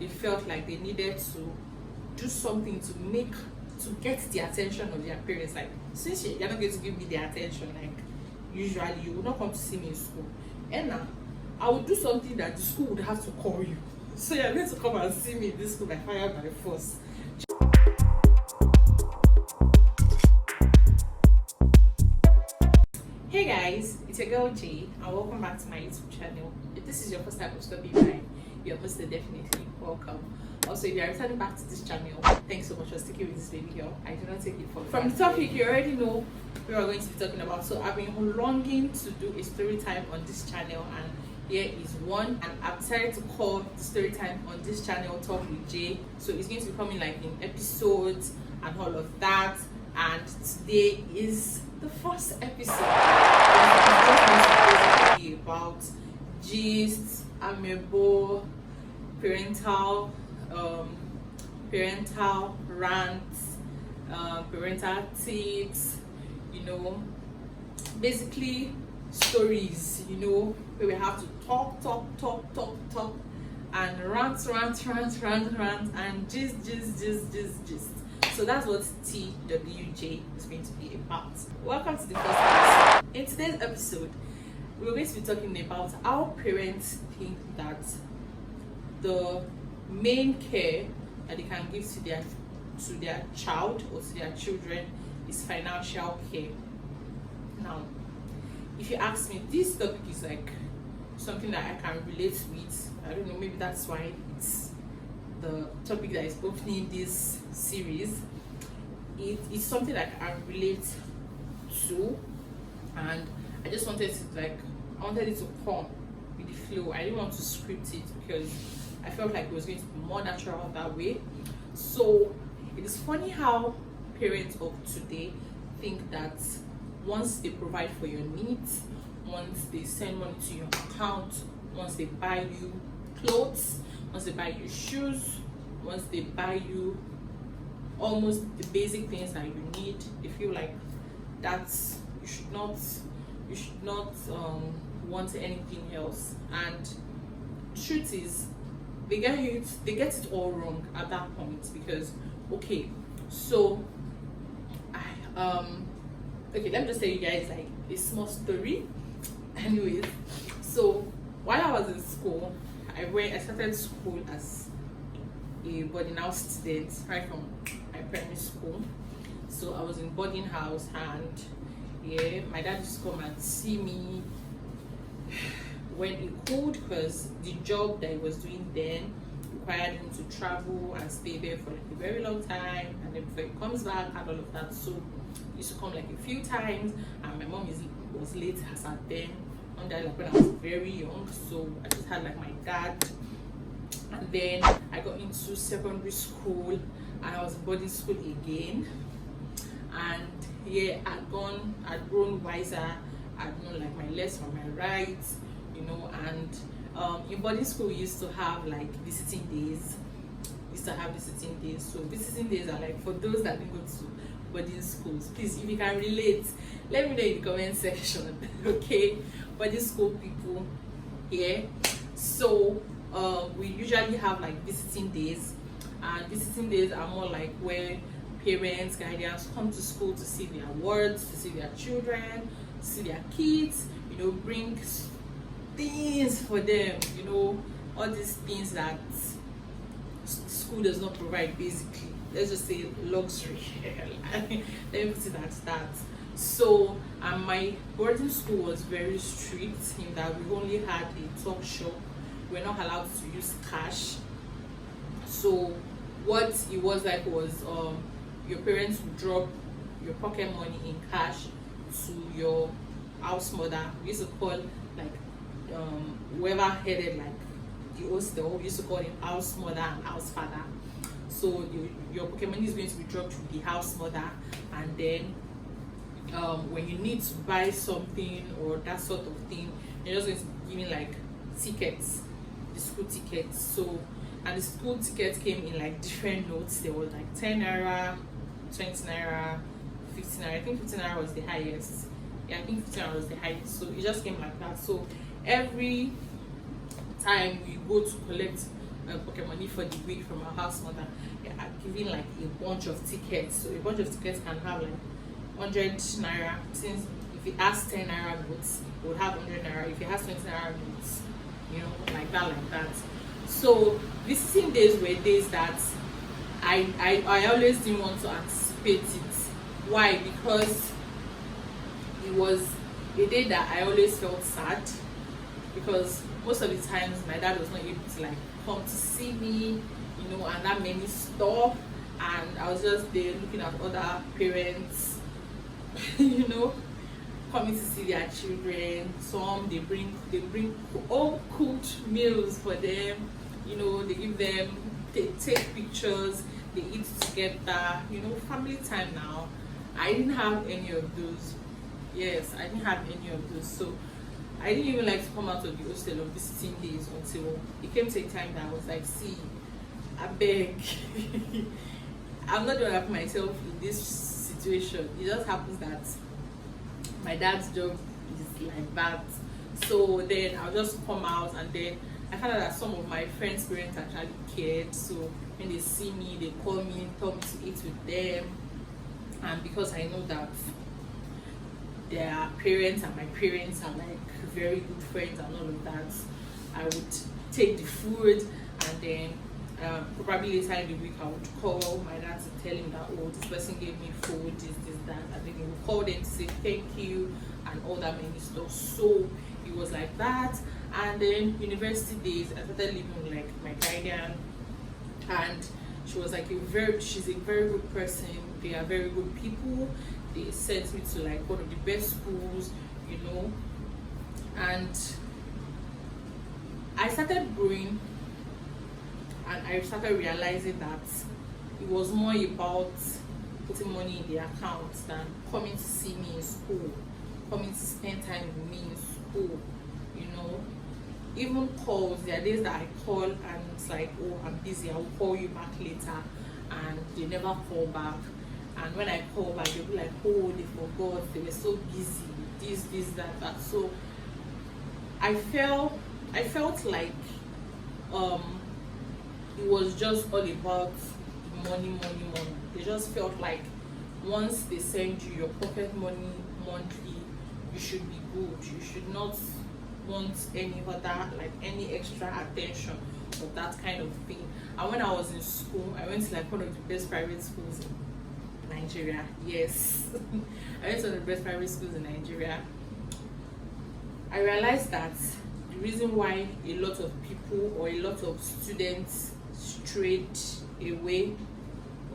they felt like they needed to do something to get the attention of their parents. Like, since you're not going to give me the attention, like usually you will not come to see me in school, and now I would do something that the school would have to call you. So you're going to come and see me in this school by fire by force. Hey guys, it's your girl J, and welcome back to my YouTube channel. If this is your first time of stopping by, you're most definitely welcome. Also, if you are returning back to this channel, thanks so much for sticking with this baby girl. I do not take it for granted. From the topic, you already know we are going to be talking about. So I've been longing to do a story time on this channel, and here is one. And I've decided to call the story time on this channel Talk with J. So it's going to be coming like in episodes and all of that. And today is the first episode. It's going to be about gist, amebo, parental rants, parental tips, basically stories, where we have to talk and rant and gist. So that's what T.W.J is going to be about. Welcome to the first episode. In today's episode, we're going to be talking about how parents think that the main care that they can give to their child or to their children is financial care. Now, if you ask me, this topic is like something that I can relate with. I don't know, maybe that's why it's the topic that is opening this series. It's something that I can relate to, and I just wanted it to come with the flow. I didn't want to script it because I felt like it was going to be more natural that way. So it is funny how parents of today think that once they provide for your needs, once they send money to your account, once they buy you clothes, once they buy you shoes, once they buy you almost the basic things that you need, they feel like that's you should not want anything else. And the truth is, they get it all wrong at that point. Because okay, let me just tell you guys like a small story. Anyways, so while I was in school, I started school as a boarding house student right from my primary school. So I was in boarding house, and my dad used to come and see me when he could, because the job that he was doing then required him to travel and stay there for like a very long time, and then before he comes back and all of that. So he used to come like a few times, and my mom was late as at then, when I was very young. So I just had like my dad, and then I got into secondary school and I was in boarding school again, and I'd grown wiser. I'd known like my left from my right, and in boarding school we used to have like visiting days. So visiting days are like, for those that didn't go to boarding schools, please, if you can relate, let me know in the comment section. Okay, boarding school people, so we usually have like visiting days, and visiting days are more like where parents, guardians come to school to see their wards, to see their children, to see their kids, bring things for them, all these things that school does not provide, basically. Let's just say luxury. Let me put it at that. So my boarding school was very strict in that we only had a talk shop. We're not allowed to use cash. So what it was like was your parents would drop your pocket money in cash to your house mother. We used to call like whoever headed like the hostel, we used to call him house mother and house father. So your pocket money is going to be dropped to the house mother, and then when you need to buy something or that sort of thing, you're just going to give me like tickets, the school tickets. So, and the school tickets came in like different notes. There was like 10 naira, 20 naira, 15 naira. I think 15 naira was the highest. I think 15 naira was the highest. So it just came like that. So every time we go to collect pocket money for the week from our house mother. They are giving like a bunch of tickets. So a bunch of tickets can have like 100 naira. Since if it has 10 naira notes, it would have 100 naira. If it has 20 naira notes, you know, like that. So visiting days were days that I always didn't want to anticipate it. Why? Because it was a day that I always felt sad, because most of the times my dad was not able to like come to see me, you know, and that many stuff, and I was just there looking at other parents you know, coming to see their children. Some they bring all cooked meals for them, you know, they give them, they take pictures, they eat together, you know, family time. Now I didn't have any of those. Yes, I didn't have any of those. So I didn't even like to come out of the hostel on visiting days until it came to a time that I was like, see, I beg I'm not gonna put myself in this situation. It just happens that my dad's job is like that. So then I'll just come out, and then I found out that some of my friends' parents actually cared. So when they see me, they call me, tell me to eat with them. And because I know that their parents and my parents are like very good friends and all of that, I would take the food, and then probably later in the week I would call my dad to tell him that, oh, this person gave me food, this, that, and then he would call them to say thank you and all that many stuff. So it was like that. And then university days, I started living with like my guardian, and she was like she's a very good person. They are very good people. They sent me to like one of the best schools, you know, and I started growing, and I started realizing that it was more about putting money in the account than coming to see me in school, coming to spend time with me in school, you know. Even calls, there are days that I call and it's like, oh, I'm busy, I'll call you back later, and they never call back. And when I call back, they'll be like, oh, they forgot, they were so busy, this, that. So I felt like it was just all about money. They just felt like once they send you your pocket money monthly, you should be good. You should not want any other, like any extra attention or that kind of thing. And when I was in school, I went to like one of the best private schools in Nigeria. Yes, I went to one of the best private schools in Nigeria. I realized that the reason why a lot of people or a lot of students strayed away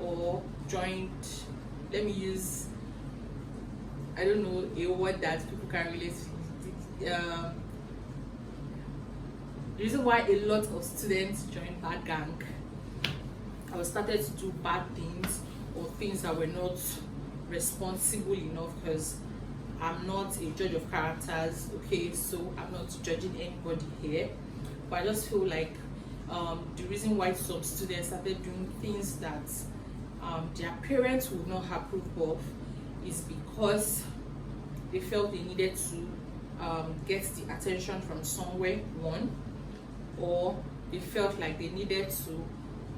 or joined, let me use, I don't know, a word that people can relate to. The reason why a lot of students joined bad gang or started to do bad things or things that were not responsible enough, because I'm not a judge of characters, okay, so I'm not judging anybody here, but I just feel like the reason why some students started doing things that their parents would not approve of is because they felt they needed to get the attention from somewhere, one, or they felt like they needed to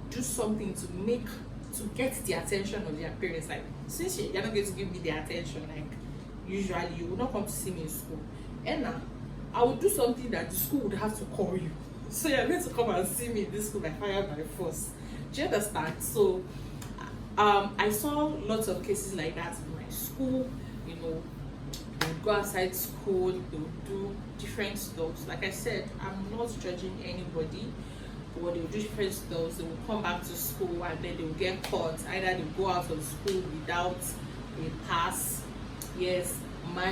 do something to get the attention of their parents. Like, since you're not going to give me the attention, like usually you will not come to see me in school, and I would do something that the school would have to call you, so you're going to come and see me in this school by fire by force. Do you understand? So I saw lots of cases like that in my school. You know, they would go outside school, they would do different stuff. Like I said, I'm not judging anybody, but they would do different stuff. They would come back to school and then they would get caught. Either they go out of school without a pass. Yes, my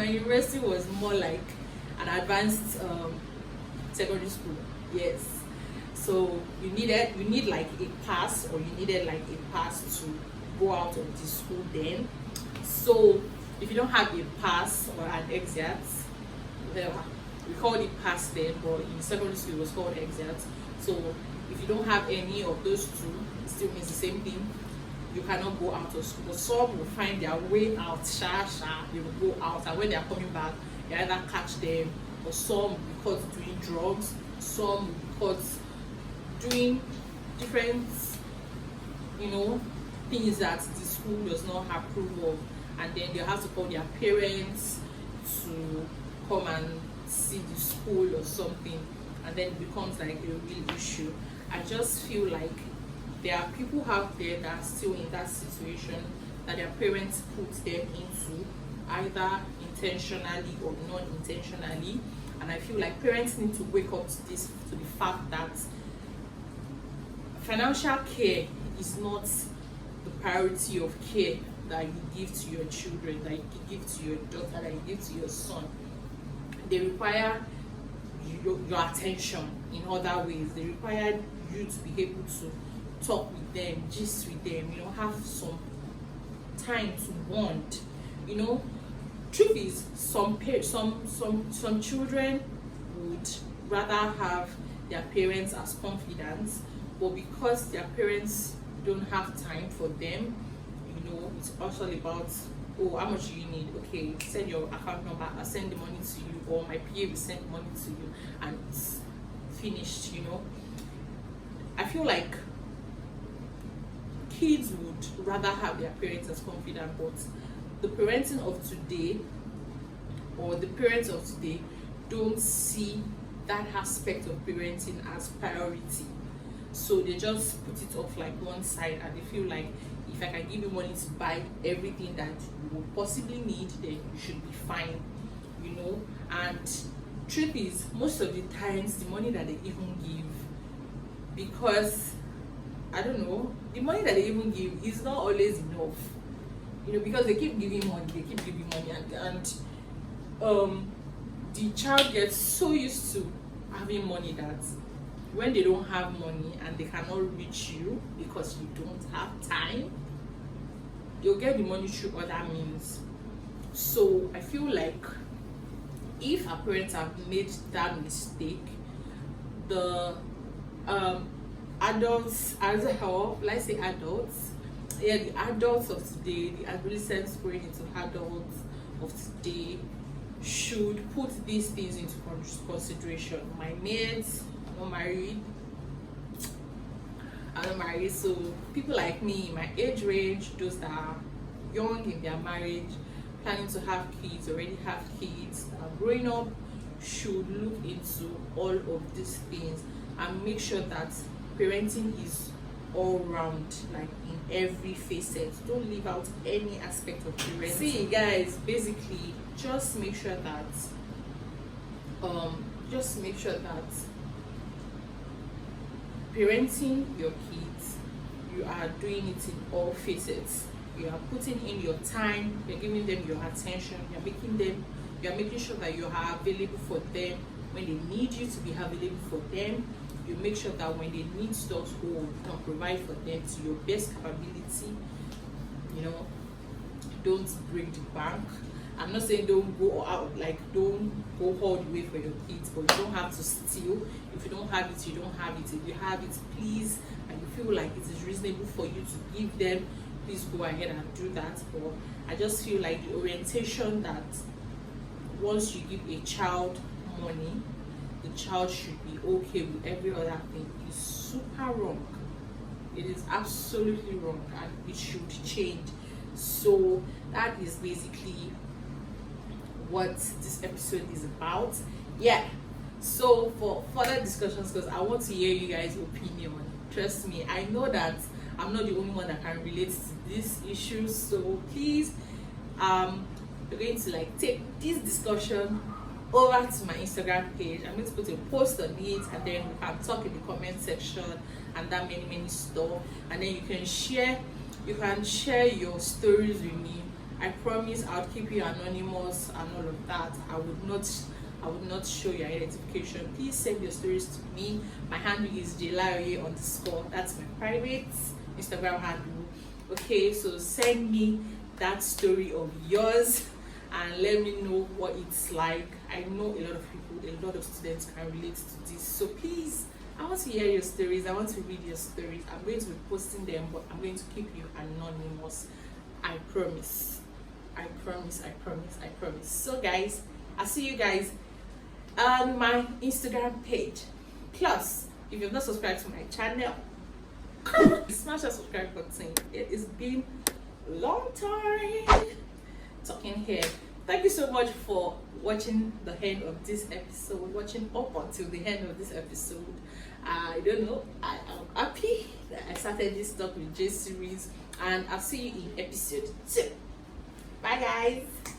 university was more like an advanced secondary school. Yes, so you need like a pass, or you needed like a pass to go out of the school then. So if you don't have a pass or an exit, well, we called it pass then, but in secondary school it was called exit. So if you don't have any of those two, it still means the same thing. You cannot go out of school. But some will find their way out, they will go out, and when they are coming back, they either catch them, or some will be caught doing drugs, some will be caught doing different, you know, things that the school does not approve of, and then they have to call their parents to come and see the school or something, and then it becomes like a real issue. I just feel like there are people out there that are still in that situation that their parents put them into, either intentionally or non-intentionally. And I feel like parents need to wake up to this, to the fact that financial care is not the priority of care that you give to your children, that you give to your daughter, that you give to your son. They require your attention in other ways. They require you to be able to talk with them, gist with them, you know, have some time to bond. You know, truth is, some children would rather have their parents as confidants, but because their parents don't have time for them, you know, it's also about, oh, how much do you need? Okay, send your account number, I'll send the money to you, or my PA will send money to you, and it's finished. You know, I feel like kids would rather have their parents as confident, but the parenting of today, or the parents of today, don't see that aspect of parenting as priority. So they just put it off like one side, and they feel like if I can give you money to buy everything that you would possibly need, then you should be fine, you know. And truth is, most of the times the money that they even give, because I don't know, the money that they even give is not always enough, you know, because they keep giving money, and the child gets so used to having money that when they don't have money and they cannot reach you because you don't have time, you'll get the money through other means. So I feel like if our parents have made that mistake, the adults, as a whole, let's say adults, yeah, the adults of today, the adolescents going into adults of today, should put these things into consideration. My mates, I'm not married, so people like me, my age range, those that are young in their marriage, planning to have kids, already have kids, that are growing up, should look into all of these things and make sure that parenting is all round, like in every facet. Don't leave out any aspect of parenting. See guys, basically just make sure that parenting your kids, you are doing it in all facets. You are putting in your time, you're giving them your attention, you're making sure that you are available for them when they need you to be available for them. You make sure that when they need stuff, you can provide for them to your best capability. You know, don't break the bank. I'm not saying don't go out, like don't go all the way for your kids, but you don't have to steal. If you don't have it, you don't have it. If you have it, please, and you feel like it is reasonable for you to give them, please go ahead and do that. But I just feel like the orientation that once you give a child money, the child should be okay with every other thing is super wrong. It is absolutely wrong, and it should change. So that is basically what this episode is about. Yeah, so for further discussions, because I want to hear you guys' opinion, trust me, I know that I'm not the only one that can relate to this issue. So please, we're going to like take this discussion over to my Instagram page. I'm going to put a post on it, and then we can talk in the comment section and that many stuff, and then you can share your stories with me. I promise I'll keep you anonymous and all of that. I would not show your identification. Please send your stories to me. My handle is D.I.Y_. That's my private Instagram handle. Okay, so send me that story of yours and let me know what it's like. I know a lot of students can relate to this. So please, I want to hear your stories. I want to read your stories. I'm going to be posting them, but I'm going to keep you anonymous. I promise. So guys, I'll see you guys on my Instagram page. Plus, If you've not subscribed to my channel, smash that subscribe button. It has been a long time talking here. Thank you so much for watching the end of this episode, watching up until the end of this episode. I don't know, I am happy that I started this T.W.J series, and I'll see you in episode 2. Bye guys.